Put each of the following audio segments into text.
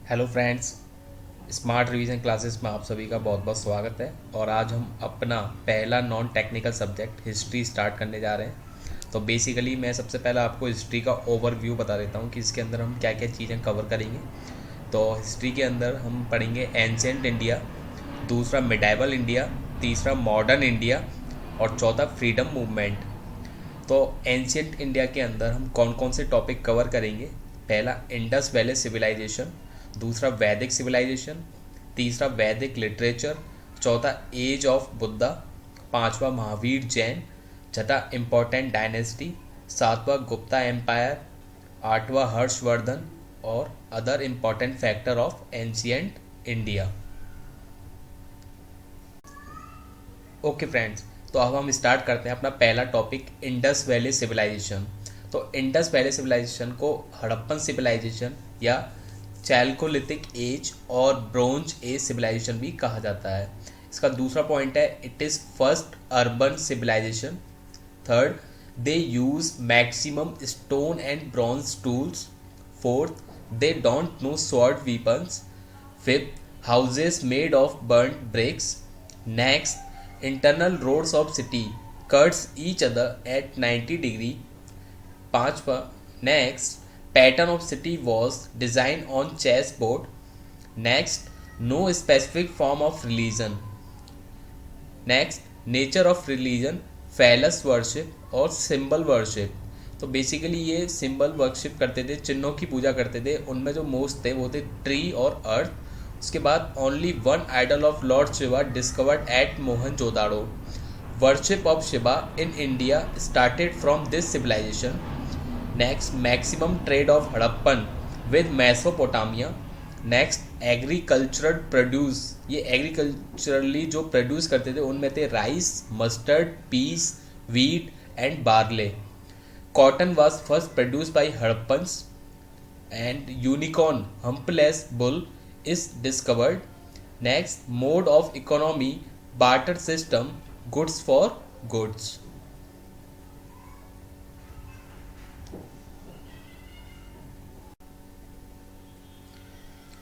Hello friends, smart revision classes में आप सभी का बहुत बहुत स्वागत है। और आज हम अपना पहला non technical subject history start करने जा रहे हैं। तो बेसिकली मैं सबसे पहले आपको हिस्ट्री का ओवरव्यू बता देता हूँ कि इसके अंदर हम क्या क्या चीज़ें कवर करेंगे। तो हिस्ट्री के अंदर हम पढ़ेंगे एंशिएंट इंडिया, दूसरा मिडाइवल इंडिया, तीसरा मॉडर्न इंडिया और चौथा फ्रीडम मूवमेंट। तो एंशिएंट इंडिया के अंदर हम कौन कौन से टॉपिक कवर करेंगे। पहला इंडस वैली सिविलाइजेशन, दूसरा वैदिक सिविलाइजेशन, तीसरा वैदिक लिटरेचर, चौथा एज ऑफ बुद्धा, पांचवा महावीर जैन, छठा इम्पोर्टेंट डायनेस्टी, सातवां गुप्ता एम्पायर, आठवां हर्षवर्धन और other important factor of ancient India. Okay friends, तो अब हम स्टार्ट करते हैं अपना पहला टॉपिक इंडस वैली सिविलाइजेशन। तो इंडस वैली सिविलाइजेशन को हड़प्पन सिविलाइजेशन या चैल्कोलिथिक एज और ब्रोंज एज सिविलाइजेशन भी कहा जाता है। इसका दूसरा पॉइंट है it is first urban civilization. Third, they use maximum stone and bronze tools. Fourth, they don't know sword weapons. Fifth, houses made of burned BRICS. Next, internal roads of city cuts each other at 90 degree. पांचवा, next, pattern of city was design on chess board. Next, no specific form of religion. Next, nature of religion, phallus worship और symbol worship. तो basically ये symbol worship करते थे, चिन्हों की पूजा करते थे। उनमें जो मोस्ट थे वो थे ट्री और अर्थ। उसके बाद only one idol of lord Shiva discovered at Mohenjodaro. Worship of Shiva in India started from this civilisation. Next, maximum trade of Harappan with Mesopotamia. Next, agricultural produce, ये एग्रीकल्चरली जो प्रोड्यूस करते थे उनमें थे rice, mustard, peas, wheat and barley. Cotton was first produce by Harappans and unicorn humpless bull is discovered. Next, mode of economy, barter system, goods for goods.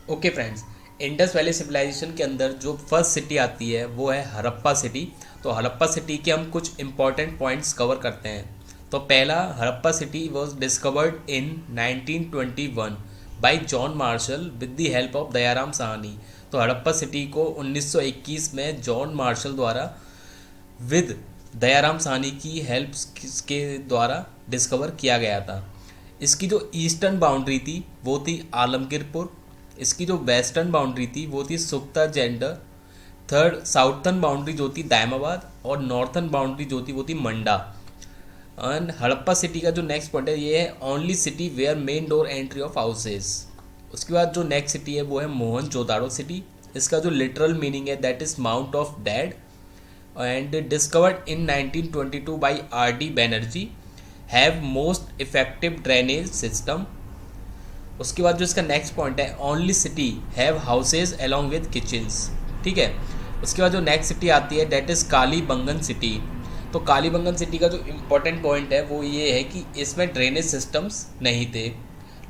Okay friends, Indus valley civilisation के अंदर जो first city आती है वो है Harappa city. तो Harappa city के हम कुछ इंपॉर्टेंट पॉइंट्स कवर करते हैं। तो पहला, Harappa city was discovered in 1921 bye John Marshall with the help of Dayaram Sahni. तो हड़प्पा सिटी को 1921 में जॉन मार्शल द्वारा विद दयाराम साहनी की हेल्प के द्वारा डिस्कवर किया गया था। इसकी जो ईस्टर्न बाउंड्री थी वो थी आलमगीरपुर। इसकी जो वेस्टर्न बाउंड्री थी वो थी सुख्ता जेंडर। थर्ड, साउथर्न बाउंड्री जो थी दायमाबाद और नॉर्थर्न बाउंड्री जो थी वो थी मंडा। एंड हड़प्पा सिटी का जो नेक्स्ट पॉइंट है ये है only city where main door entry of houses. उसके बाद जो नेक्स्ट सिटी है वो है मोहनजोदाड़ो सिटी। इसका जो लिटरल मीनिंग है that is mount of dead and discovered in 1922 by R.D. Banerjee. Have most effective drainage system. उसके बाद जो इसका नेक्स्ट पॉइंट है only city have houses along with kitchens. ठीक है। उसके बाद जो नेक्स्ट सिटी आती है दैट इज़ कालीबंगन सिटी। तो कालीबंगन सिटी का जो इम्पोर्टेंट पॉइंट है वो ये है कि इसमें ड्रेनेज सिस्टम्स नहीं थे।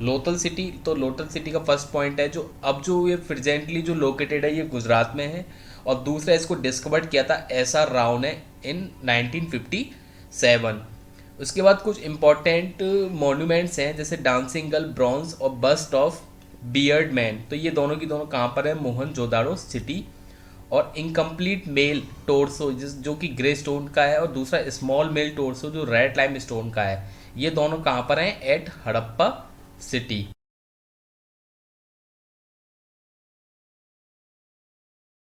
लोथल सिटी, तो लोथल सिटी का फर्स्ट पॉइंट है जो अब जो ये प्रेजेंटली जो लोकेटेड है ये गुजरात में है। और दूसरा, इसको डिस्कवर किया था SR राव ने इन 1957। उसके बाद कुछ इंपॉर्टेंट मॉन्यूमेंट्स हैं जैसे डांसिंग गर्ल ब्रॉन्ज और बस्ट ऑफ बियर्ड मैन। तो ये दोनों की दोनों कहाँ पर है? मोहनजोदाड़ो सिटी। और इनकम्प्लीट मेल टोर्सो जो कि ग्रे स्टोन का है और दूसरा स्मॉल मेल टोर्सो जो रेड लाइम स्टोन का है, ये दोनों कहाँ पर हैं? At Harappa city.